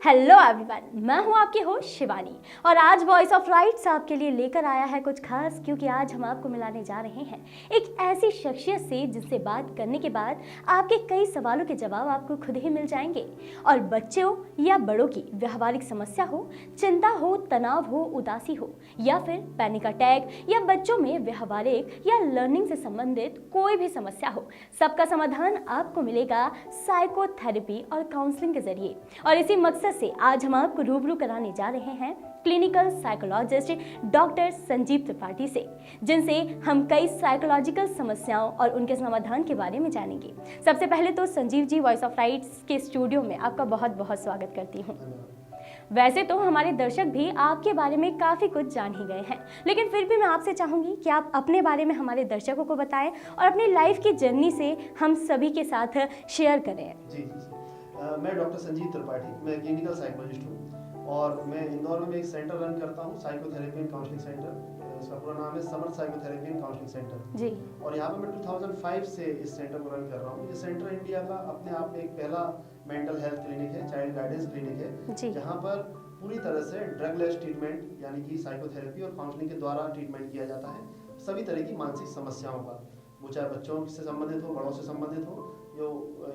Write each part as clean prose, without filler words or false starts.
Hello everyone, मैं हूं आपकी होस्ट शिवानी और आज वॉइस ऑफ राइट्स आपके लिए लेकर आया है कुछ खास, क्योंकि आज हम आपको मिलाने जा रहे हैं एक ऐसी शख्सियत से जिनसे बात करने के बाद आपके कई सवालों के जवाब आपको खुद ही मिल जाएंगे। और बच्चों या बड़ों की व्यवहारिक समस्या हो, चिंता हो, तनाव हो, उदासी हो या फिर पैनिक अटैक या बच्चों में व्यवहारिक या लर्निंग से संबंधित कोई भी समस्या हो, सबका समाधान आपको मिलेगा साइकोथेरेपी और काउंसलिंग के जरिए। और इसी मकसद से आज हम आपको रूबरू कराने जा रहे हैं clinical psychologist doctor Sanjeev Tripathi से, जिनसे हम कई साइकोलॉजिकल समस्याओं और उनके समाधान के बारे में जानेंगे। सबसे पहले तो Sanjeev ji, voice of rights के स्टूडियो में आपका बहुत बहुत स्वागत करती हूँ। वैसे तो हमारे दर्शक भी आपके बारे में काफ़ी कुछ जान ही गए हैं, लेकिन फिर भी मैं आपसे चाहूँगी कि आप अपने बारे में हमारे दर्शकों को बताएं और अपनी लाइफ की जर्नी से हम सभी के साथ शेयर करें। जी। मैं डॉक्टर संजीव त्रिपाठी, मैं क्लिनिकल साइकोलॉजिस्ट हूँ और मैं इंदौर में एक सेंटर रन करता हूँ, साइकोथेरेपी एंड काउंसलिंग सेंटर। इसका पूरा नाम है समर्थ साइकोथेरेपी एंड काउंसलिंग सेंटर जी। और यहाँ पर मैं 2005 से इस सेंटर को रन कर रहा हूँ। ये सेंटर इंडिया का अपने आप में एक पहला मेंटल हेल्थ क्लिनिक है, चाइल्ड गाइडेंस क्लिनिक है, जहाँ पर पूरी तरह से ड्रग लेस ट्रीटमेंट यानी कि साइकोथेरेपी और काउंसलिंग के द्वारा ट्रीटमेंट किया जाता है सभी तरह की मानसिक समस्याओं का, वो चाहे बच्चों से संबंधित हो, बड़ों से संबंधित हो,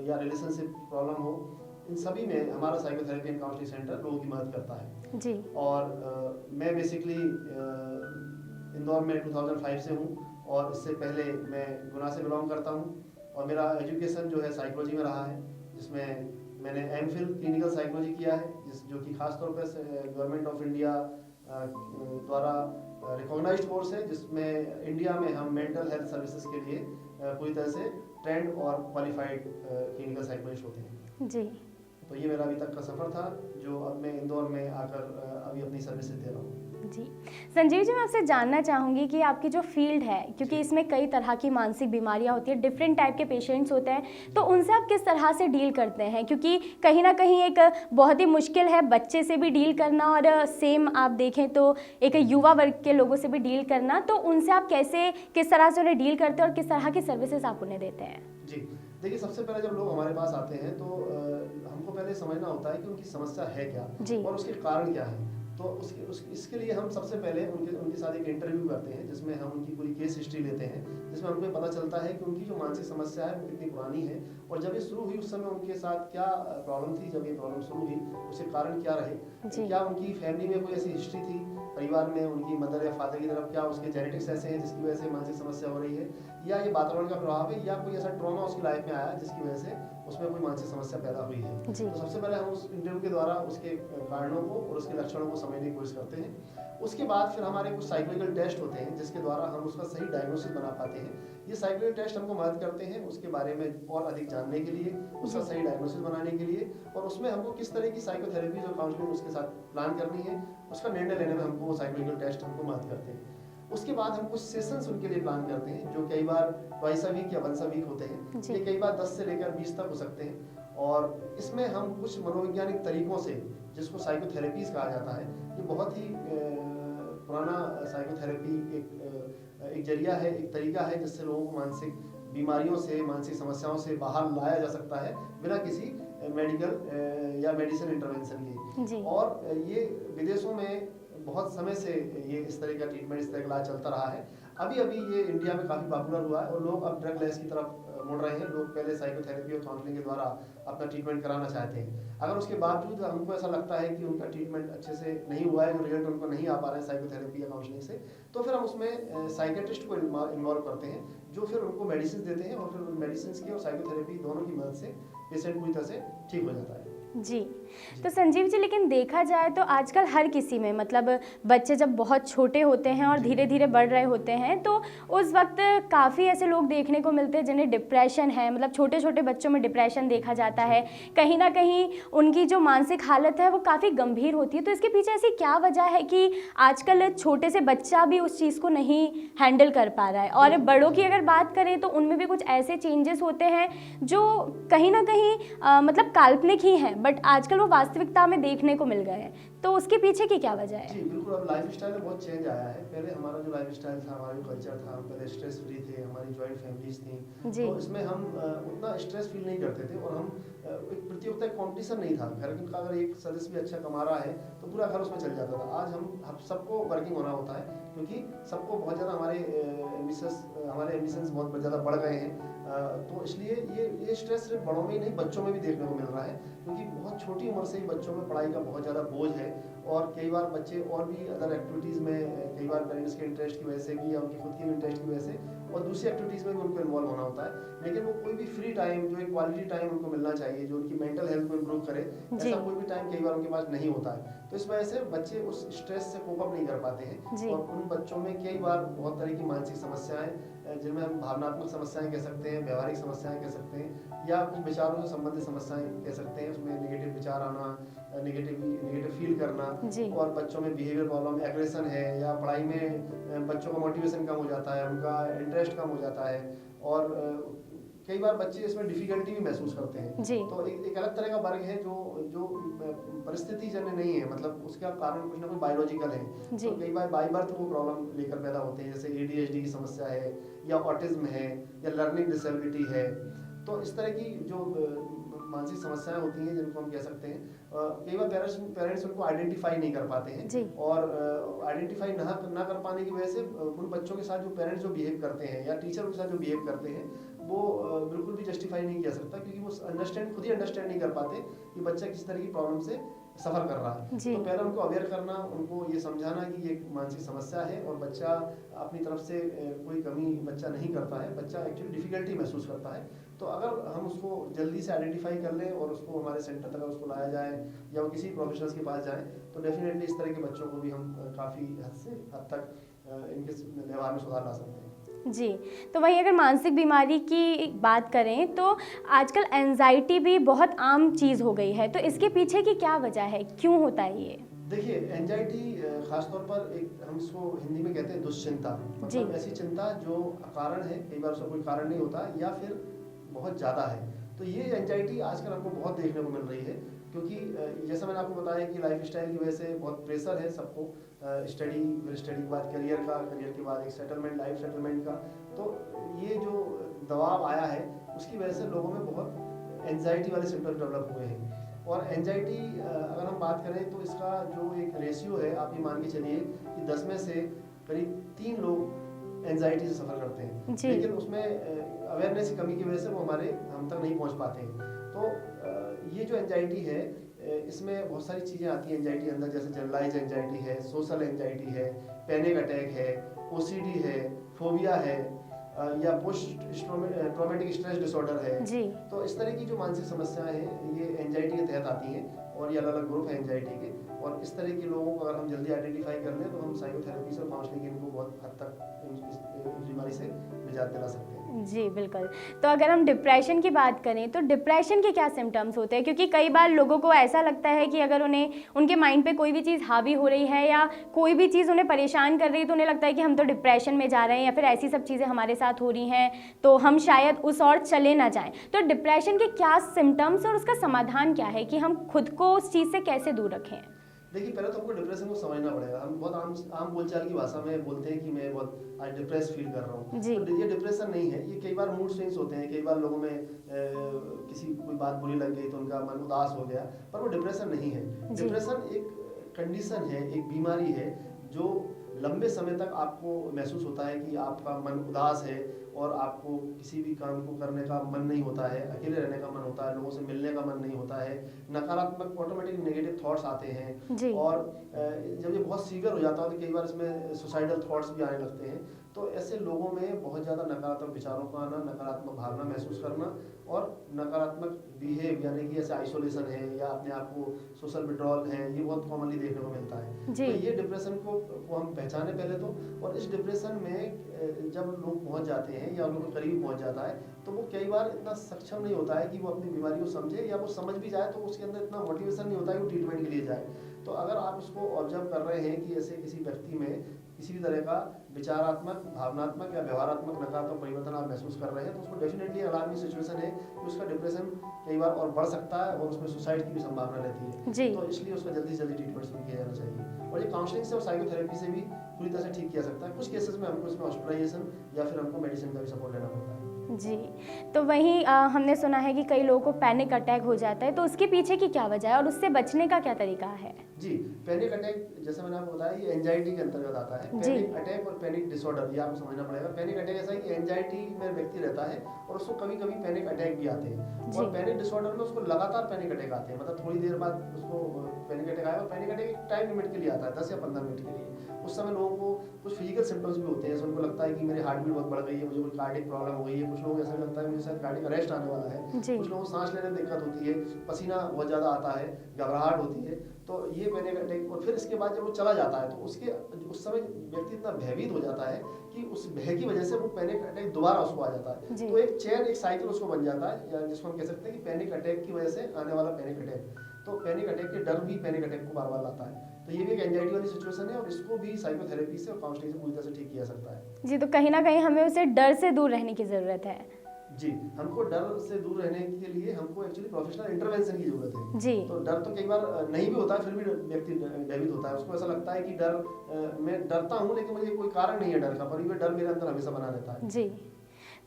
या रिलेशनशिप प्रॉब्लम हो, इन सभी में हमारा साइकोथेरेपी एंड काउंसलिंग सेंटर लोगों की मदद करता है जी। और मैं बेसिकली इंदौर में 2005 से हूँ और इससे पहले मैं गुना से बिलोंग करता हूँ और मेरा एजुकेशन जो है साइकोलॉजी में रहा है, जिसमें मैंने एमफिल क्लिनिकल साइकोलॉजी किया है, जो कि खासतौर पर गवर्नमेंट ऑफ इंडिया द्वारा रिकॉग्नाइज्ड कोर्स है, जिसमें इंडिया में हम मेंटल हेल्थ सर्विसेज के लिए पूरी तरह से ट्रेंड और क्वालिफाइड क्लिनिकल साइकोलॉजिस्ट होते हैं जी। तो ये मेरा अभी तक का सफ़र था, जो अब मैं इंदौर में आकर अभी अपनी सर्विसेज दे रहा हूँ जी। संजीव जी, मैं आपसे जानना चाहूँगी कि आपकी जो फील्ड है, क्योंकि इसमें कई तरह की मानसिक बीमारियाँ होती हैं, डिफरेंट टाइप के पेशेंट्स होते हैं, तो उनसे आप किस तरह से डील करते हैं? क्योंकि कहीं ना कहीं एक बहुत ही मुश्किल है बच्चे से भी डील करना और सेम आप देखें तो एक युवा वर्ग के लोगों से भी डील करना, तो उनसे आप कैसे, किस तरह से उन्हें डील करते हैं और किस तरह की सर्विसेज आप उन्हें देते हैं? जी देखिए, सबसे पहले जब लोग हमारे पास आते हैं तो हमको पहले समझना होता है कि उनकी समस्या है क्या और उसके कारण क्या है। तो इसके लिए हम सबसे पहले उनके साथ एक इंटरव्यू करते हैं, जिसमें हम उनकी पूरी केस हिस्ट्री लेते हैं, जिसमें हमको पता चलता है कि उनकी जो मानसिक समस्या है वो कितनी पुरानी है और जब ये शुरू हुई उस समय उनके साथ क्या प्रॉब्लम थी, जब ये प्रॉब्लम शुरू हुई उसके कारण क्या रहे, क्या उनकी फैमिली में कोई ऐसी हिस्ट्री थी, परिवार में उनकी मदर या फादर की तरफ क्या उसके जेनेटिक्स ऐसे हैं जिसकी वजह से मानसिक समस्या हो रही है, या ये वातावरण का प्रभाव है, या कोई ऐसा ट्रॉमा उसकी लाइफ में आया जिसकी वजह से उसमें कोई मानसिक समस्या पैदा हुई है। तो सबसे पहले हम उस इंटरव्यू के द्वारा उसके कारणों को और उसके लक्षणों को समझने की कोशिश करते हैं। उसके बाद फिर हमारे कुछ साइकोलॉजिकल टेस्ट होते हैं, जिसके द्वारा हम उसका सही डायग्नोसिस बना पाते हैं। ये साइकोलॉजिकल टेस्ट हमको मदद करते हैं उसके बारे में और अधिक जानने के लिए, उसका सही डायग्नोसिस बनाने के लिए, और उसमें हमको किस तरह की साइकोथेरेपी और काउंसलिंग उसके साथ प्लान करनी है, उसका निर्णय लेने में हमको वो साइकोलॉजिकल टेस्ट हमको मदद करते हैं। उसके बाद हम कुछ सेशंस उनके लिए प्लान करते हैं, जो कई बार ट्वाइस अ वीक या वंस अ वीक होते हैं, ये कई बार 10 से लेकर 20 तक हो सकते हैं। और इसमें हम कुछ मनोवैज्ञानिक तरीकों से, जिसको साइकोथेरेपीज कहा जाता है, ये बहुत ही पुराना साइकोथेरेपी एक जरिया है, एक तरीका है जिससे लोगों को मानसिक बीमारियों से, मानसिक समस्याओं से बाहर लाया जा सकता है बिना किसी मेडिकल या मेडिसिन इंटरवेंशन के। और ये विदेशों में बहुत समय से ये इस तरह का ट्रीटमेंट, इस तरह का इलाज चलता रहा है। अभी ये इंडिया में काफ़ी पॉपुलर हुआ है और लोग अब ड्रग लेस की तरफ मुड़ रहे हैं। लोग पहले साइकोथेरेपी और काउंसलिंग के द्वारा अपना ट्रीटमेंट कराना चाहते हैं। अगर उसके बावजूद हमको ऐसा लगता है कि उनका ट्रीटमेंट अच्छे से नहीं हुआ है, जो रिजल्ट उनको नहीं आ पा रहे हैं साइकोथेरेपी या काउंसलिंग से, तो फिर हम उसमें साइकेट्रिस्ट को इन्वॉल्व करते हैं, जो फिर उनको मेडिसिन देते हैं और फिर उन मेडिसिन की और साइकोथेरेपी दोनों की मदद से पेशेंट पूरी तरह से ठीक हो जाता है जी। तो संजीव जी, लेकिन देखा जाए तो आजकल हर किसी में, मतलब बच्चे जब बहुत छोटे होते हैं और धीरे धीरे बढ़ रहे होते हैं, तो उस वक्त काफ़ी ऐसे लोग देखने को मिलते हैं जिन्हें डिप्रेशन है, मतलब छोटे छोटे बच्चों में डिप्रेशन देखा जाता है। कहीं ना कहीं उनकी जो मानसिक हालत है वो काफ़ी गंभीर होती है। तो इसके पीछे ऐसी क्या वजह है कि आजकल छोटे से बच्चा भी उस चीज़ को नहीं हैंडल कर पा रहा है? और बड़ों की अगर बात करें तो उनमें भी कुछ ऐसे चेंजेस होते हैं जो कहीं ना कहीं मतलब काल्पनिक ही हैं, बट आजकल वो वास्तविकता में देखने को मिल गए हैं। तो उसके पीछे की क्या वजह है? जी बिल्कुल, अब लाइफ स्टाइल में बहुत चेंज आया है। पहले हमारा जो लाइफ स्टाइल था, हमारा जो कल्चर था, हम पहले स्ट्रेस फ्री थे, हमारी जॉइंट फैमिलीज थी, जी। तो इसमें हम उतना स्ट्रेस फील नहीं करते थे, और हम एक प्रतियोगिता, कंपटीशन नहीं था। घर का अगर एक सदस्य भी अच्छा कमा रहा है तो पूरा घर उसमें चल जाता था। आज हम सबको वर्किंग होना होता है, क्योंकि सबको बहुत ज़्यादा हमारे एम्बिशंस बहुत ज़्यादा बढ़ गए हैं। तो इसलिए ये स्ट्रेस सिर्फ बड़ों में ही नहीं, बच्चों में भी देखने को मिल रहा है, क्योंकि बहुत छोटी उम्र से ही बच्चों में पढ़ाई का बहुत ज़्यादा बोझ है। और कई बार बच्चे और भी अदर एक्टिविटीज़ में, कई बार पेरेंट्स के इंटरेस्ट की वजह से भी या उनकी खुद के इंटरेस्ट की वजह से और दूसरी एक्टिविटीज़ में भी उनको इन्वॉल्व होना होता है, लेकिन वो कोई भी फ्री टाइम, जो एक क्वालिटी टाइम उनको मिलना चाहिए, जो उनकी मेंटल हेल्थ को इम्प्रूव करे, ऐसा कोई भी टाइम कई बार उनके पास नहीं होता है। तो इस वजह से बच्चे उस स्ट्रेस से कोप अप नहीं कर पाते हैं, और उन बच्चों में कई बार बहुत तरह की मानसिक समस्याएं, जिनमें हम भावनात्मक समस्याएं कह सकते हैं, व्यवहारिक समस्याएं कह सकते हैं, या कुछ विचारों से संबंधित समस्याएं कह सकते हैं। उसमें नेगेटिव विचार आना, नेगेटिव फील करना, और बच्चों में बिहेवियर प्रॉब्लम, एग्रेशन है, या पढ़ाई में बच्चों का मोटिवेशन कम हो जाता है, उनका इंटरेस्ट कम हो जाता है, और कई बार बच्चे इसमें डिफिकल्टी भी महसूस करते हैं। तो एक अलग तरह का वर्ग है जो परिस्थिति जन्य नहीं है, मतलब उसका कारण कुछ ना कुछ बायोलॉजिकल है। तो कई बार बाय बर्थ वो प्रॉब्लम लेकर पैदा होते हैं, जैसे ADHD की समस्या है, या ऑटिज्म है, या लर्निंग डिसेबिलिटी है। तो इस तरह की जो मानसिक समस्याएं होती हैं, जिनको हम कह सकते हैं, कई बार पेरेंट्स उनको आइडेंटिफाई नहीं कर पाते हैं, और आइडेंटिफाई ना कर पाने की वजह से उन बच्चों के साथ जो पेरेंट्स जो बिहेव करते हैं, या टीचर के साथ जो बिहेव करते हैं, वो बिल्कुल भी जस्टिफाई नहीं किया सकता, क्योंकि वो खुद ही अंडरस्टैंड नहीं कर पाते कि बच्चा किस तरह की प्रॉब्लम से सफ़र कर रहा है। तो पहले उनको अवेयर करना, उनको ये समझाना कि ये मानसिक समस्या है, और बच्चा अपनी तरफ से कोई कमी बच्चा नहीं करता है, बच्चा एक्चुअली डिफिकल्टी महसूस करता है। तो अगर हम उसको जल्दी से आइडेंटिफाई कर लें, और उसको हमारे सेंटर तक उसको लाया जाए, या वो किसी प्रोफेशनल्स के पास जाएं, तो डेफिनेटली इस तरह के बच्चों को भी हम काफ़ी हद तक इनके व्यवहार में सुधार ला सकते हैं। जी, तो वहीं अगर मानसिक बीमारी की बात करें तो आजकल एंजाइटी भी बहुत आम चीज़ हो गई है, तो इसके पीछे की क्या वजह है, क्यों होता है ये? देखिए, एंजाइटी खासतौर पर हम इसको हिंदी में कहते हैं दुश्चिंता, मतलब ऐसी चिंता जो कारण है, कई बार उसका कोई कारण नहीं होता, या फिर बहुत ज़्यादा है। तो ये एंजाइटी आजकल हमको बहुत देखने को मिल रही है, क्योंकि जैसा मैंने आपको बताया कि लाइफ स्टाइल की वजह से बहुत प्रेशर है सबको, स्टडी के बाद करियर के बाद एक सेटलमेंट, लाइफ सेटलमेंट का। तो ये जो दबाव आया है, उसकी वजह से लोगों में बहुत एंजाइटी वाले सिम्टम्स डेवलप हुए हैं। और एंजाइटी अगर हम बात करें तो इसका जो एक रेशियो है, आप ये मान के चलिए कि 10 में से करीब 3 लोग एंजाइटी से सफ़र करते हैं, लेकिन उसमें अवेयरनेस की कमी की वजह से वो हम तक नहीं पहुंच पाते हैं। तो ये जो एंजाइटी है, इसमें बहुत सारी चीज़ें आती हैं एंजाइटी अंदर, जैसे जनरलाइज एंजाइटी है, सोशल एंजाइटी है, पैनिक अटैक है, OCD है, फोबिया है, या पोस्ट ट्रॉमेटिक स्ट्रेस डिसऑर्डर है। तो इस तरह की जो मानसिक समस्याएं हैं, ये एंजाइटी के तहत आती हैं, और ये अलग अलग ग्रुप है एंजाइटी के। और इस तरह के लोगों को अगर हम जल्दी आइडेंटिफाई कर लें, तो हम साइकोथेरेपी से काउंसलिंग इनको बहुत हद तक इस बीमारी से निजात दिला सकते हैं। जी बिल्कुल। तो अगर हम डिप्रेशन की बात करें तो डिप्रेशन के क्या सिम्टम्स होते हैं, क्योंकि कई बार लोगों को ऐसा लगता है कि अगर उनके माइंड पे कोई भी चीज़ हावी हो रही है, या कोई भी चीज़ उन्हें परेशान कर रही है, तो उन्हें लगता है कि हम तो डिप्रेशन में जा रहे हैं, या फिर ऐसी सब चीज़ें हमारे साथ हो रही हैं, तो हम शायद उस ओर चले ना जाएं। तो डिप्रेशन के क्या सिम्टम्स और उसका समाधान क्या है, कि हम खुद को उस चीज़ से कैसे दूर रखें? देखिए, पहले तो हमको डिप्रेशन को समझना पड़ेगा। हम बहुत आम बोलचाल की भाषा में बोलते हैं कि मैं बहुत आज डिप्रेस फील कर रहा हूँ, तो ये डिप्रेशन नहीं है। ये कई बार मूड स्विंग्स होते हैं, कई बार लोगों में किसी कोई बात बुरी लग गई तो उनका मन उदास हो गया, पर वो डिप्रेशन नहीं है। डिप्रेशन एक कंडीशन है, एक बीमारी है, जो लंबे समय तक आपको महसूस होता है कि आपका मन उदास है, और आपको किसी भी काम को करने का मन नहीं होता है, अकेले रहने का मन होता है, लोगों से मिलने का मन नहीं होता है, नकारात्मक ऑटोमेटिक नेगेटिव थॉट्स आते हैं, और जब ये बहुत सीवियर हो जाता है तो कई बार इसमें सुसाइडल थॉट्स भी आने लगते हैं। तो ऐसे लोगों में बहुत ज़्यादा नकारात्मक विचारों का आना, नकारात्मक भावना महसूस करना, और नकारात्मक बिहेव, यानी कि जैसे आइसोलेशन है, या अपने आप को सोशल विड्रॉल है, ये बहुत कॉमनली देखने को मिलता है। तो ये डिप्रेशन को हम पहचाने पहले तो, और इस डिप्रेशन में जब लोग पहुंच जाते हैं, या उनको करीब पहुंच जाता है, तो वो कई बार इतना सक्षम नहीं होता है कि वो अपनी बीमारी को समझे, या वो समझ भी जाए तो उसके अंदर इतना मोटिवेशन नहीं होता है कि वो ट्रीटमेंट के लिए जाए। तो अगर आप उसको ऑब्जर्व कर रहे हैं कि ऐसे किसी व्यक्ति में किसी भी तरह का विचारात्मक, भावनात्मक या व्यवहारात्मक नकारात्मक परिवर्तन आप महसूस कर रहे हैं, तो उसको डेफिनेटली अलार्मिंग सिचुएशन है कि उसका डिप्रेशन कई बार और बढ़ सकता है और उसमें सुसाइड की भी संभावना रहती है। तो इसलिए उसका जल्दी से जल्दी ट्रीटमेंट शुरू किया जाना चाहिए। और ये काउंसलिंग से और साइकोथेरेपी से भी पूरी तरह से ठीक किया सकता है। कुछ केसेस में हमको इसमें हॉस्पिटलाइजेशन या फिर हमको मेडिसिन का भी सपोर्ट लेना पड़ता है। जी, तो वहीं हमने सुना है कि कई लोगों को पैनिक अटैक हो जाता है, तो उसके पीछे की क्या वजह है और उससे बचने का क्या तरीका है? जी, पैनिक अटैक जैसे मैंने आपको बताया ये एंजाइटी के अंतर्गत आता है। पैनिक अटैक और पैनिक डिसऑर्डर ये आपको समझना पड़ेगा। पैनिक अटैक ऐसा है कि एंजाइटी में व्यक्ति रहता है और उसको कभी-कभी पैनिक अटैक भी आते हैं, और पैनिक डिसऑर्डर में उसको लगातार पैनिक अटैक आते हैं, मतलब थोड़ी देर बाद उसको पैनिक अटैक आएगा। और पैनिक अटैक एक टाइम लिमिट के लिए आता है, 10 या 15 मिनट के लिए। उस समय लोगों को कुछ फिजिकल सिम्टम्स भी होते हैं, जैसे उनको लगता है कि मेरी हार्ट बीट बहुत बढ़ गई है, मुझे कोई कार्डियक प्रॉब्लम हो गई है, कुछ लोगों को ऐसा लगता है मुझे शायद कार्डियक अरेस्ट आने वाला है, कुछ लोगों को सांस लेने में दिक्कत होती है, पसीना बहुत ज़्यादा आता है, घबराहट होती है। तो ये पैनिक अटैक, और फिर इसके बाद जब वो चला जाता है तो उसके उस समय व्यक्ति इतना भयभीत हो जाता है कि उस भय की वजह से वो पैनिक अटैक दोबारा उसको आ जाता है। तो एक चेन, एक साइकिल उसको बन जाता है, या जिसको हम कह सकते हैं कि पैनिक अटैक की वजह से आने वाला पैनिक अटैक। तो पैनिक अटैक के डर भी पैनिक अटैक को बार बार लाता है। तो ये भी एक एंजाइटी वाली सिचुएशन है, और इसको भी साइकोथेरेपी से और काउंसलिंग से पूरी तरह से ठीक किया सकता है। जी, तो कहीं ना कहीं हमें उसे डर से दूर रहने की ज़रूरत है। जी, हमको डर से दूर रहने के लिए हमको एक्चुअली प्रोफेशनल इंटरवेंशन की जरूरत है। जी, तो डर तो कई बार नहीं भी होता है, फिर भी व्यक्ति भयभीत होता है। उसको ऐसा लगता है कि मैं डरता हूँ, लेकिन मुझे कोई कारण नहीं है डर का, पर ये डर मेरे अंदर हमेशा बना रहता है। जी,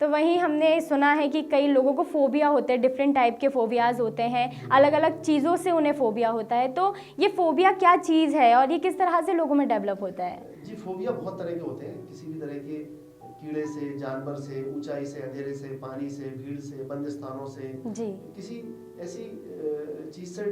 तो वहीं हमने सुना है कि कई लोगों को फोबिया होते हैं, डिफरेंट टाइप के फोबियाज होते हैं, अलग अलग चीज़ों से उन्हें फोबिया होता है। तो ये फोबिया क्या चीज़ है और ये किस तरह से लोगों में डेवलप होता है? जी, फोबिया बहुत तरह के होते हैं। किसी भी तरह के कीड़े से, जानवर से, ऊंचाई से, अंधेरे से, पानी से, भीड़ से, बंद स्थानों से, किसी ऐसी चीज़ से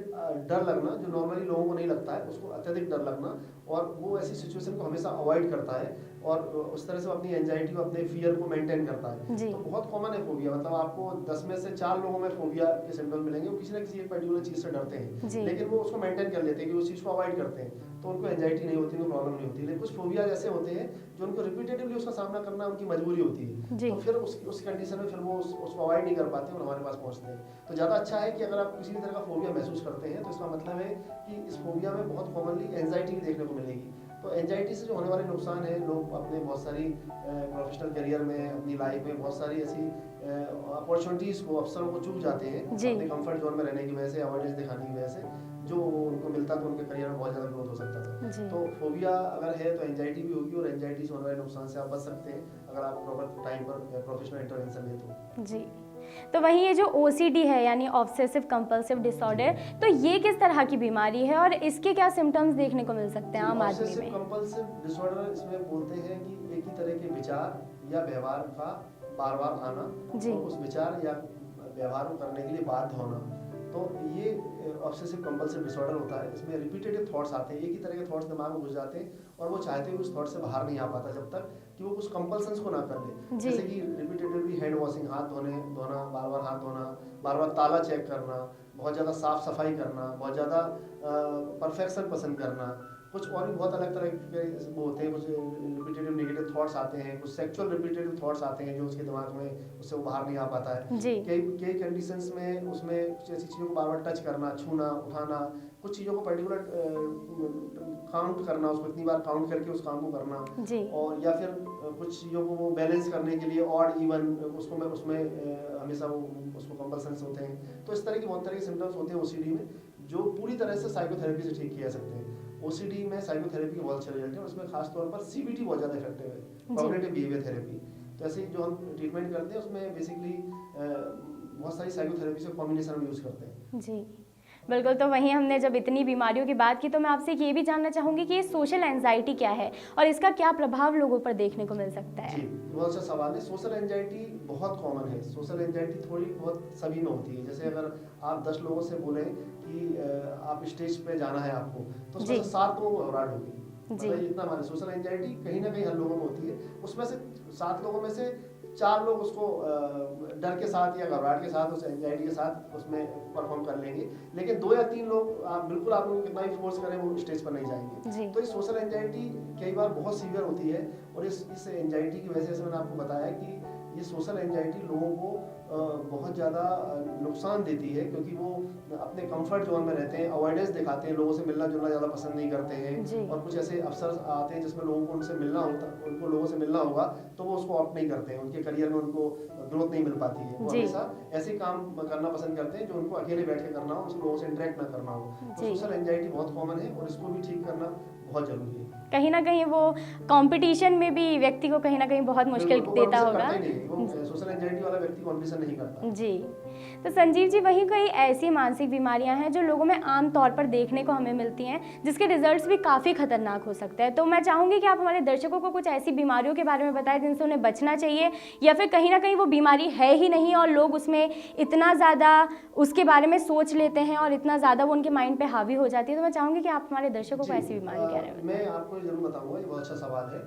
डर लगना जो नॉर्मली लोगों को नहीं लगता है, उसको अत्यधिक डर लगना, और वो ऐसी सिचुएशन को हमेशा अवॉइड करता है, और उस तरह से अपनी एंजाइटी को, अपने फियर को मेंटेन करता है। तो बहुत कॉमन है फोबिया, मतलब आपको 10 में से 4 लोगों में फोबिया के सिम्टम्स मिलेंगे। वो किसी न किसी एक पर्टिकुलर चीज़ से डरते हैं, लेकिन वो उसको मेंटेन कर लेते हैं कि उस चीज़ को अवॉइड करते हैं, तो उनको एंजाइटी नहीं होती, उनको प्रॉब्लम नहीं होती। लेकिन कुछ फोबिया ऐसे होते हैं जो उनको रिपीटेटिवली उसका सामना करना उनकी मजबूरी होती है, तो फिर उस कंडीशन में फिर वो उसको अवॉइड नहीं कर पाते और हमारे पास पहुँचते हैं। तो ज़्यादा अच्छा है कि अगर आप किसी भी तरह का फोबिया महसूस करते हैं, तो इसका मतलब है कि इस फोबिया में बहुत कॉमनली एंजाइटी भी देखने को मिलेगी। तो एंजाइटी से जो होने वाले नुकसान है, लोग अपने बहुत सारी प्रोफेशनल करियर में, अपनी लाइफ में बहुत सारी ऐसी अपॉर्चुनिटीज़ को, अवसरों को चूक जाते हैं अपने कंफर्ट जोन में रहने की वजह से, अवॉइडेंस दिखाने की वजह से, जो उनको मिलता तो उनके करियर में बहुत ज़्यादा ग्रोथ हो सकता था। तो फोबिया अगर है तो एंजाइटी भी होगी, और एंजाइटी से होने वाले नुकसान से आप बच सकते हैं अगर आप प्रॉपर टाइम पर प्रोफेशनल इंटरवेंशन लें तो। जी, तो वहीं ये जो OCD है यानी ऑब्सेसिव कंपल्सिव डिसऑर्डर, तो ये किस तरह की बीमारी है और इसके क्या सिम्टम्स देखने को मिल सकते हैं आम आदमी में? ऑब्सेसिव कंपल्सिव डिसऑर्डर, इसमें बोलते हैं कि एक ही तरह के विचार या व्यवहार का बार-बार आना, और उस विचार या व्यवहार को करने के लिए बाध्य होना। तो ये ऑब्सेसिव कंपल्सिव डिसऑर्डर होता है। इसमें रिपीटेटिव थॉट्स आते हैं, एक ही तरह के थॉट्स दिमाग में घुस जाते हैं, और वो चाहते हुए उस थॉट से बाहर नहीं आ पाता जब तक कि वो कुछ कंपल्सन्स को ना कर ले। जैसे कि रिपीटेटिवली हैंड वॉशिंग, हाथ धोना, बार-बार हाथ धोना, बार-बार ताला चेक करना, बहुत ज़्यादा साफ सफाई करना, बहुत ज़्यादा परफेक्शन पसंद करना, कुछ और भी बहुत अलग तरह के वो होते हैं। कुछ रिपीटेटिव नेगेटिव थॉट्स आते हैं, कुछ सेक्सुअल रिपीटेटिव थॉट्स आते हैं जो उसके दिमाग में, उससे वो बाहर नहीं आ पाता है। कई कंडीशंस में उसमें कुछ ऐसी चीज़ों को बार-बार टच करना, छूना, उठाना, कुछ चीज़ों को पर्टिकुलर काउंट करना, उसको इतनी बार काउंट करके उस काम को करना, और या फिर कुछ चीज़ों को वो बैलेंस करने के लिए ऑड इवन उसमें हमेशा वो उसको कंपल्सन्स होते हैं। तो इस तरह की बहुत तरह के सिम्टम्स होते हैं OCD में, जो पूरी तरह से साइकोथेरेपी से ठीक किए जा सकते हैं। OCD में साइकोथेरेपी के बहुत अच्छे रिजल्ट हैं, और उसमें खास तौर पर CBT बहुत ज़्यादा इफेक्टिव है, कॉग्निटिव बिहेवियर थेरेपी। तो ऐसे जो हम ट्रीटमेंट करते हैं उसमें बेसिकली बहुत सारी साइकोथेरेपी से कॉम्बिनेशन हम यूज़ करते हैं। जी, बिल्कुल। तो वहीं हमने जब इतनी बीमारियों की बात की, तो मैं आपसे ये भी जानना चाहूँगी कि ये सोशल एंजाइटी क्या है और इसका क्या प्रभाव लोगों पर देखने को मिल सकता है? जी, बहुत अच्छा सवाल है। सोशल एंजाइटी बहुत कॉमन है। सोशल एंजाइटी थोड़ी बहुत सभी में होती है। जैसे अगर आप 10 लोगों से बोलें कि आप स्टेज पे जाना है आपको, तो उसमें से 7 लोगों को घबराहट होगी। मतलब इतना हमारे सोशल एंजाइटी कहीं ना कहीं हर लोगों में होती है। उसमें से 7 लोगों में से 4 लोग उसको डर के साथ या घबराहट के साथ, उस एंजाइटी के साथ उसमें परफॉर्म कर लेंगे, लेकिन 2 या 3 लोग आप उनको कितना भी फोर्स करें वो स्टेज पर नहीं जाएंगे। तो ये सोशल एंजाइटी कई बार बहुत सीवियर होती है, और इस एंजाइटी की वजह से मैंने आपको बताया कि ये सोशल एंजाइटी लोगों को बहुत ज़्यादा नुकसान देती है, क्योंकि वो अपने कंफर्ट जोन में रहते हैं, अवॉइडेंस दिखाते हैं, लोगों से मिलना जुलना ज़्यादा पसंद नहीं करते हैं, और कुछ ऐसे अवसर आते हैं जिसमें लोगों को उनसे मिलना होता, उनको लोगों से मिलना होगा तो वो उसको ऑप्ट नहीं करते हैं, उनके करियर में उनको ग्रोथ नहीं मिल पाती है, वो हमेशा ऐसे काम करना पसंद करते हैं जो उनको अकेले बैठ के करना हो, उनको लोगों से इंटरेक्ट ना करना हो। तो सोशल एंजाइटी बहुत कॉमन है और इसको भी ठीक करना बहुत जरूरी है। कहीं ना कहीं वो कंपटीशन में भी व्यक्ति को कहीं ना कहीं बहुत मुश्किल देता होगा। सोशल एंजाइटी वाला व्यक्ति कंपटीशन नहीं करता। जी, तो संजीव जी, वहीं कई ऐसी मानसिक बीमारियां हैं जो लोगों में आम तौर पर देखने को हमें मिलती हैं, जिसके रिजल्ट्स भी काफ़ी खतरनाक हो सकते हैं। तो मैं चाहूँगी कि आप हमारे दर्शकों को कुछ ऐसी बीमारियों के बारे में बताएं जिनसे उन्हें बचना चाहिए, या फिर कहीं ना कहीं वो बीमारी है ही नहीं और लोग उसमें इतना ज़्यादा उसके बारे में सोच लेते हैं और इतना ज़्यादा वो उनके माइंड पे हावी हो जाती है। तो मैं चाहूँगी कि आप हमारे दर्शकों को ऐसी बीमारी के बारे में बताएं। मैं आपको जरूर बताऊँगा, ये बहुत अच्छा सवाल है।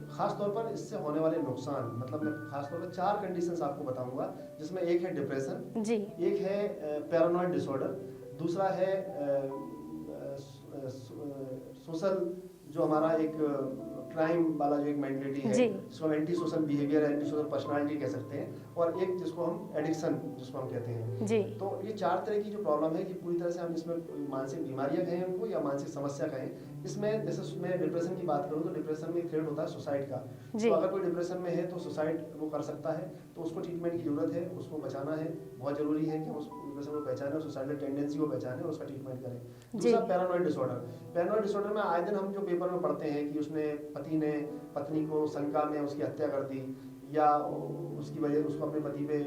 खास तौर पर इससे होने वाले नुकसान, मतलब मैं खास तौर पर 4 कंडीशंस आपको बताऊंगा, जिसमें एक है डिप्रेशन जी, एक है पैरानॉइड डिसऑर्डर, दूसरा है सोशल जो हमारा एक क्राइम वाला जो एक मेंटलिटी है जिसको हम anti social behaviour, anti social personality कह सकते हैं, और एक जिसको हम एडिक्शन जिसको हम कहते हैं जी। तो ये 4 तरह की जो प्रॉब्लम है कि पूरी तरह से हम इसमें मानसिक बीमारियां कहें उनको या मानसिक समस्या कहें, इसमें जैसे मैं डिप्रेशन की बात करूं तो डिप्रेशन में थ्रेट होता है सुसाइड का। तो अगर कोई डिप्रेशन में है तो सुसाइड वो कर सकता है, तो उसको ट्रीटमेंट की जरूरत है, उसको बचाना है, बहुत जरूरी है कि उस डिप्रेशन को पहचाने, सुसाइडल टेंडेंसी को पहचाने और उसका ट्रीटमेंट करें। दूसरा पैरानॉइड डिसऑर्डर। पैरानॉइड डिसऑर्डर में आए दिन हम जो पेपर में पढ़ते हैं कि उसने पति ने पत्नी को शंका में उसकी हत्या कर दी, या उसकी वजह उसको अपने पति पे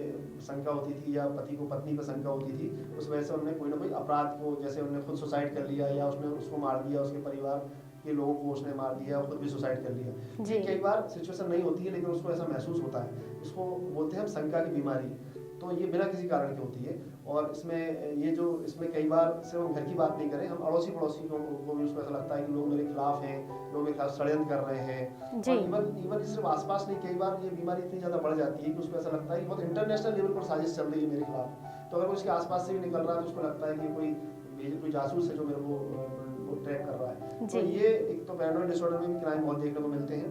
शंका होती थी या पति को पत्नी पे शंका होती थी, उस वजह से उन्होंने कोई ना कोई अपराध को, जैसे उन्होंने खुद सुसाइड कर लिया या उसने उसको मार दिया, उसके परिवार के लोगों को उसने मार दिया, खुद भी सुसाइड कर लिया। जी, कई बार सिचुएशन नहीं होती है लेकिन उसको ऐसा महसूस होता है, इसको बोलते हैं हम शंका की बीमारी। तो ये बिना किसी कारण की होती है, और इसमें ये जो इसमें कई बार सिर्फ हम घर की बात नहीं करें, हम अड़ोसी पड़ोसी को भी उसको ऐसा लगता है कि लोग मेरे खिलाफ हैं, लोग मेरे खिलाफ षड्यंत्र कर रहे हैं। और इवन सिर्फ आसपास नहीं, कई बार ये बीमारी इतनी ज़्यादा बढ़ जाती है कि उसको ऐसा लगता है कि बहुत इंटरनेशनल लेवल पर साजिश चल रही है मेरे खिलाफ। तो अगर उसके आसपास से भी निकल रहा है तो उसको लगता है कि कोई जासूस है जो मेरे को ट्रैक कर रहा है। तो ये एक तो पैरानॉइड डिसऑर्डर में भी क्राइम बहुत देखने को मिलते हैं।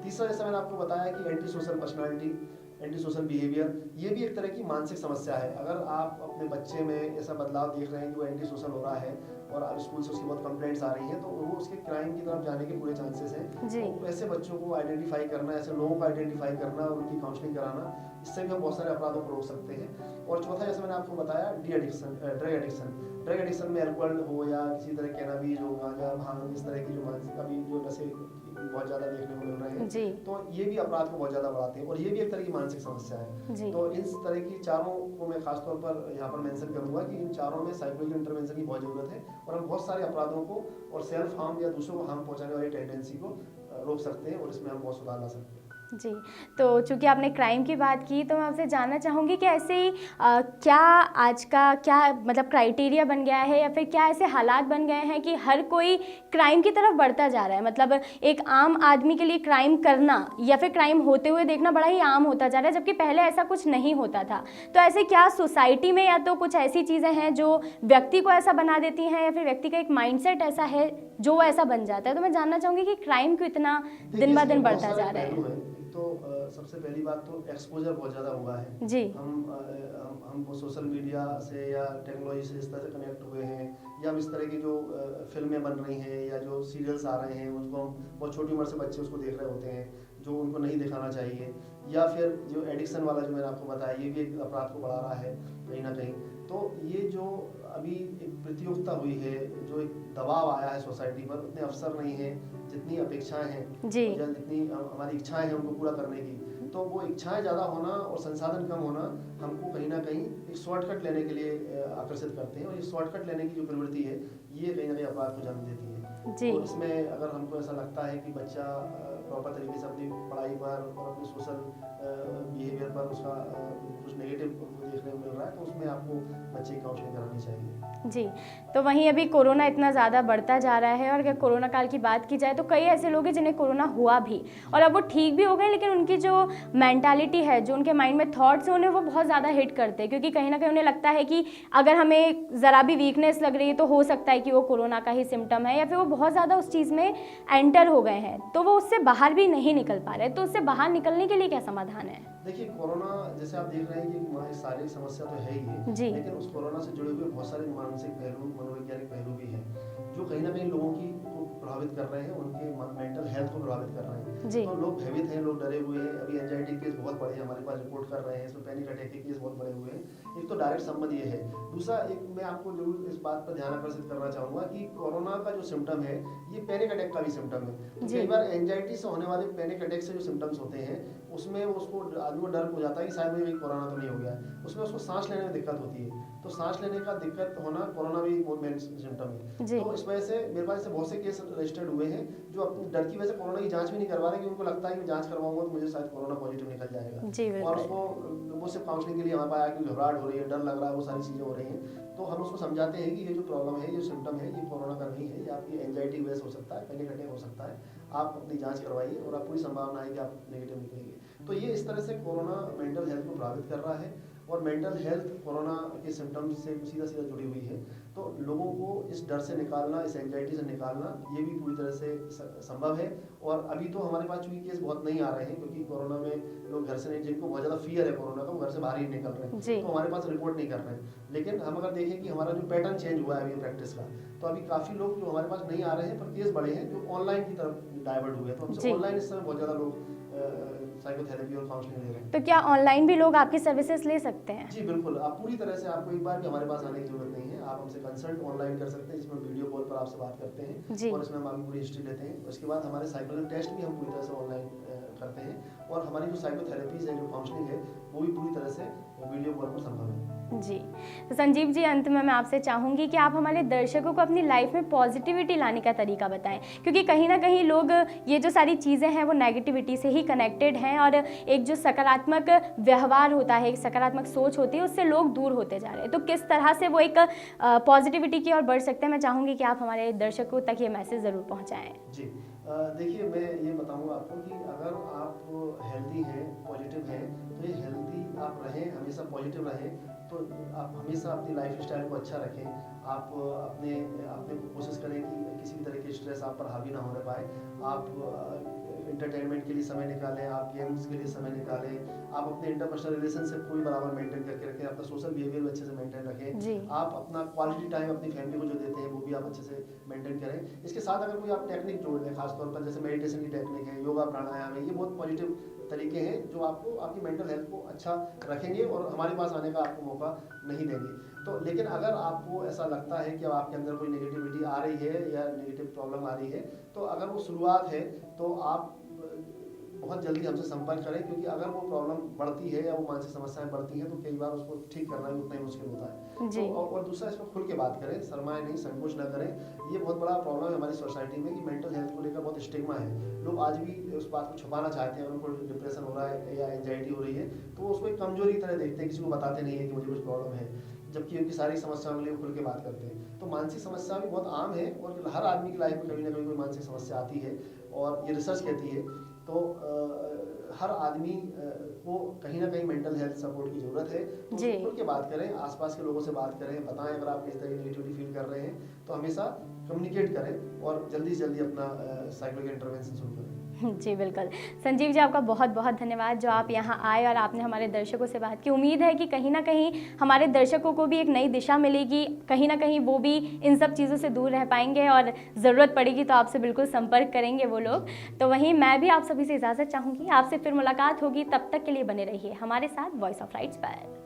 तीसरा, जैसे मैंने आपको बताया कि anti social personality, anti social behaviour, ये भी एक तरह की मानसिक समस्या है। अगर आप अपने बच्चे में ऐसा बदलाव देख रहे हैं कि वो एंटी सोशल हो रहा है और आप स्कूल से उसकी बहुत कंप्लेंट्स आ रही हैं, तो वो उसके क्राइम की तरफ जाने के पूरे चांसेस हैं। तो ऐसे बच्चों को आइडेंटिफाई करना, ऐसे लोगों को आइडेंटिफाई करना और उनकी काउंसलिंग कराना, इससे भी हम बहुत सारे अपराधों को रोक सकते हैं। और चौथा, जैसे मैंने आपको बताया, ड्रग एडिक्शन। ड्रग एडिक्शन में अल्कोहल हो या किसी तरह कैनाबीज हो, गांजा, भांग, इस तरह की जो मानसिक अभी जो नशे बहुत ज़्यादा देखने को मिल रहे हैं जी। तो ये भी अपराध को बहुत ज़्यादा बढ़ाते हैं और ये भी एक तरह की मानसिक समस्या है। तो इस तरह की चारों को मैं खासतौर पर यहाँ पर मेंशन करूँगा कि इन चारों में साइकोलॉजिकल इंटरवेंशन की बहुत ज़रूरत है, और हम बहुत सारे अपराधों को और सेल्फ हार्म या दूसरों को हार्म पहुँचाने वाली टेंडेंसी को रोक सकते हैं और इसमें हम बहुत सुधार ला सकते हैं। जी, तो चूँकि आपने क्राइम की बात की तो मैं आपसे जानना चाहूँगी कि ऐसे ही क्या आज का क्या मतलब क्राइटेरिया बन गया है, या फिर क्या ऐसे हालात बन गए हैं कि हर कोई क्राइम की तरफ बढ़ता जा रहा है? मतलब एक आम आदमी के लिए क्राइम करना या फिर क्राइम होते हुए देखना बड़ा ही आम होता जा रहा है, जबकि पहले ऐसा कुछ नहीं होता था। तो ऐसे क्या सोसाइटी में या तो कुछ ऐसी चीज़ें हैं जो व्यक्ति को ऐसा बना देती हैं, या फिर व्यक्ति का एक माइंडसेट ऐसा है जो वो ऐसा बन जाता है? तो मैं जानना चाहूँगी कि क्राइम क्यों इतना दिन ब दिन बढ़ता जा रहा है? तो सबसे पहली बात तो एक्सपोजर बहुत ज़्यादा हुआ है जी। हम सोशल मीडिया से या टेक्नोलॉजी से इस तरह से कनेक्ट हुए हैं, या हम इस तरह की जो फिल्में बन रही हैं या जो सीरियल्स आ रहे हैं उसको हम बहुत छोटी उम्र से बच्चे उसको देख रहे होते हैं जो उनको नहीं दिखाना चाहिए, या फिर जो एडिक्शन वाला जो मैंने आपको बताया ये भी एक अपराध को बढ़ा रहा है कहीं ना कहीं। तो ये जो अभी एक प्रतियोगिता हुई है, जो एक दबाव आया है सोसाइटी पर, उतने अवसर नहीं है जितनी अपेक्षाएं हैं या जितनी हमारी इच्छाएं हैं उनको पूरा करने की। तो वो इच्छाएं ज़्यादा होना और संसाधन कम होना हमको कहीं ना कहीं एक शॉर्टकट लेने के लिए आकर्षित करते हैं, और ये शॉर्टकट लेने की जो प्रवृत्ति है ये कहीं ना कहीं अपराध को जन्म देती है जी। तो इसमें अगर हमको ऐसा लगता है कि बच्चा प्रॉपर तरीके से अपनी पढ़ाई पर और अपने सोशल बिहेवियर पर उसका कुछ नेगेटिव देखने को मिल रहा है, तो उसमें आपको बच्चे की काउंसलिंग करानी चाहिए जी। तो वहीं अभी कोरोना इतना ज़्यादा बढ़ता जा रहा है, और अगर कोरोना काल की बात की जाए तो कई ऐसे लोग हैं जिन्हें कोरोना हुआ भी और अब वो ठीक भी हो गए, लेकिन उनकी जो मेंटालिटी है, जो उनके माइंड में थॉट्स हैं, उन्हें वो बहुत ज़्यादा हिट करते हैं, क्योंकि कहीं ना कहीं उन्हें लगता है कि अगर हमें ज़रा भी वीकनेस लग रही है तो हो सकता है कि वो कोरोना का ही सिम्टम है, या फिर वो बहुत ज़्यादा उस चीज़ में एंटर हो गए हैं, तो वो उससे बाहर भी नहीं निकल पा रहे, तो उससे बाहर निकलने के लिए क्या समाधान है? देखिए, कोरोना जैसे आप देख रहे हैं कि शारीरिक समस्या तो है ही है, जी। लेकिन उस कोरोना से जुड़े हुए बहुत सारे मानसिक पहलू, मनोवैज्ञानिक पहलू भी हैं, जो कहीं ना कहीं लोगों की को प्रभावित कर रहे हैं, उनके मेंटल हेल्थ को प्रभावित कर रहे हैं। जी। तो लोग भयभीत हैं, लोग डरे हुए हैं। अभी एंजाइटी केस बहुत बड़े हैं, हमारे पास रिपोर्ट कर रहे हैं, इसमें पैनिक अटैक के केस बहुत बड़े हुए हैं। एक तो डायरेक्ट संबंध ये है। दूसरा, एक मैं आपको जरूर इस बात पर ध्यान आकर्षित करना चाहूँगा कि कोरोना का जो सिम्टम है, ये पैनिक अटैक का भी सिम्टम है। तो कई बार एंजाइटी से होने वाले पैनिक अटैक से जो सिम्टम्स होते हैं, उसमें उसको आदमी को डर हो जाता है कि शायद मुझे कोरोना तो नहीं हो गया है। उसमें उसको सांस लेने में दिक्कत होती है। तो सांस लेने का दिक्कत होना कोरोना भी एक मेन सिम्टम है। तो इस वजह से मेरे पास बहुत से केस रजिस्टर्ड हुए हैं जो अपनी डर की वजह से कोरोना की जांच भी नहीं करवा रहे, कि उनको लगता है कि जांच करवाऊंगा तो मुझे शायद कोरोना पॉजिटिव निकल जाएगा। और उसको वो सिर्फ काउंसलिंग के लिए हमारे पास आया कि घबराहट हो रही है, डर लग रहा है, वो सारी चीज़ें हो रही हैं। तो हम उसको समझाते हैं कि ये जो प्रॉब्लम है, ये सिम्टम है, ये कोरोना का नहीं है, ये आपकी एंजाइटी वजह से हो सकता है, पैनिक अटैक हो सकता है। आप अपनी जांच करवाइए और आप पूरी संभावना है कि आप नेगेटिव निकलेंगे। तो ये इस तरह से कोरोना मेंटल हेल्थ को प्रभावित कर रहा है, और मेंटल हेल्थ कोरोना के सिम्टम्स से सीधा जुड़ी हुई है। तो लोगों को इस डर से निकालना, इस एंजाइटी से निकालना, ये भी पूरी तरह से संभव है। और अभी तो हमारे पास चूंकि केस बहुत नहीं आ रहे हैं, क्योंकि कोरोना में लोग घर से नहीं, जिनको बहुत ज़्यादा फियर है कोरोना का, वो घर से बाहर ही निकल रहे हैं, तो हमारे पास रिपोर्ट नहीं कर रहे हैं। लेकिन हम अगर देखें कि हमारा जो पैटर्न चेंज हुआ है अभी प्रैक्टिस का, तो अभी काफ़ी लोग जो हमारे पास नहीं आ रहे हैं पर केस बड़े हैं, जो ऑनलाइन की तरफ डाइवर्ट हुए हैं। तो हमसे ऑनलाइन इस समय बहुत ज़्यादा लोग साइकोथेरेपी और काउंसलिंग ले रहे हैं। तो क्या ऑनलाइन भी लोग आपकी सर्विसेज ले सकते हैं? जी बिल्कुल, आप पूरी तरह से, आपको एक बार भी हमारे पास आने की जरूरत नहीं है। आप हमसे कंसल्ट ऑनलाइन कर सकते हैं, जिसमें वीडियो कॉल पर आपसे बात करते हैं और इसमें हम आपकी पूरी हिस्ट्री लेते हैं। उसके बाद हमारे साइकोलॉजिकल टेस्ट भी हम पूरी तरह से ऑनलाइन करते हैं, और हमारी जो साइकोथेरेपीज है, जो काउंसलिंग है, वो भी पूरी तरह से वीडियो कॉल पर संभव है। जी, तो संजीव जी, अंत में मैं आपसे चाहूँगी कि आप हमारे दर्शकों को अपनी लाइफ में पॉजिटिविटी लाने का तरीका बताएं, क्योंकि कहीं ना कहीं लोग ये जो सारी चीज़ें हैं वो नेगेटिविटी से ही कनेक्टेड हैं, और एक जो सकारात्मक व्यवहार होता है, एक सकारात्मक सोच होती है, उससे लोग दूर होते जा रहे हैं। तो किस तरह से वो एक पॉजिटिविटी की ओर बढ़ सकते हैं, मैं चाहूँगी कि आप हमारे दर्शकों तक ये मैसेज ज़रूर पहुँचाएँ। जी, देखिए, मैं ये बताऊँगा आपको कि अगर आप हेल्दी हैं, पॉजिटिव हैं, तो ये हेल्दी आप रहें, हमेशा पॉजिटिव रहें, तो आप हमेशा अपनी लाइफ स्टाइल को अच्छा रखें। आप अपने कोशिश करें कि किसी भी तरह के स्ट्रेस आप पर हावी ना होने पाए। आप एंटरटेनमेंट के लिए समय निकालें, आप गेम्स के लिए समय निकालें, आप अपने इंटरपर्सनल रिलेशनशिप को भी बराबर मेंटेन करके रखें, अपना सोशल बिहेवियर भी अच्छे से मेंटेन रखें। आप अपना क्वालिटी टाइम अपनी फैमिली को जो देते हैं, वो भी आप अच्छे से मेंटेन करें। इसके साथ अगर कोई आप टेक्निक जोड़ लें, खासतौर पर जैसे मेडिटेशन की टेक्निक है, योगा, प्राणायाम है, ये बहुत पॉजिटिव तरीके हैं जो आपको आपकी मेंटल हेल्थ को अच्छा रखेंगे और हमारे पास आने का आपको मौका नहीं देंगे। तो लेकिन अगर आपको ऐसा लगता है कि अब आपके अंदर कोई नेगेटिविटी आ रही है या नेगेटिव प्रॉब्लम आ रही है, तो अगर वो शुरुआत है, तो आप बहुत जल्दी हमसे संपर्क करें, क्योंकि अगर वो प्रॉब्लम बढ़ती है या वो मानसिक समस्याएं बढ़ती हैं, तो कई बार उसको ठीक करना भी उतना ही मुश्किल होता है। तो और दूसरा, इसमें खुल के बात करें, शर्माएं नहीं, संकोच ना करें। ये बहुत बड़ा प्रॉब्लम है हमारी सोसाइटी में कि मेंटल हेल्थ को लेकर बहुत स्टिग्मा है। लोग आज भी उस बात को छुपाना चाहते हैं। उनको डिप्रेशन हो रहा है या एंजाइटी हो रही है, तो वो उसको एक कमजोरी की तरह देखते हैं, किसी को बताते नहीं है कि मुझे कुछ प्रॉब्लम है, जबकि उनकी सारी समस्याओं के लिए खुल के बात करते हैं। तो मानसिक समस्या भी बहुत आम है, और हर आदमी की लाइफ में कभी ना कभी कोई मानसिक समस्या आती है, और ये रिसर्च कहती है। तो हर आदमी को कहीं ना कहीं मेंटल हेल्थ सपोर्ट की जरूरत है। तो खुल के बात करें, आसपास के लोगों से बात करें, बताएं अगर आप इस तरह की नेगेटिविटी फील कर रहे हैं, तो हमेशा कम्युनिकेट करें और जल्दी से जल्दी अपना साइकोलॉजिकल इंटरवेंशन शुरू करें। जी बिल्कुल, संजीव जी, आपका बहुत बहुत धन्यवाद जो आप यहाँ आए और आपने हमारे दर्शकों से बात की। उम्मीद है कि कहीं ना कहीं हमारे दर्शकों को भी एक नई दिशा मिलेगी, कहीं ना कहीं वो भी इन सब चीज़ों से दूर रह पाएंगे, और ज़रूरत पड़ेगी तो आपसे बिल्कुल संपर्क करेंगे वो लोग। तो वहीं मैं भी आप सभी से इजाज़त चाहूँगी, आपसे फिर मुलाकात होगी, तब तक के लिए बने रहिए हमारे साथ वॉइस ऑफ राइट्स पर।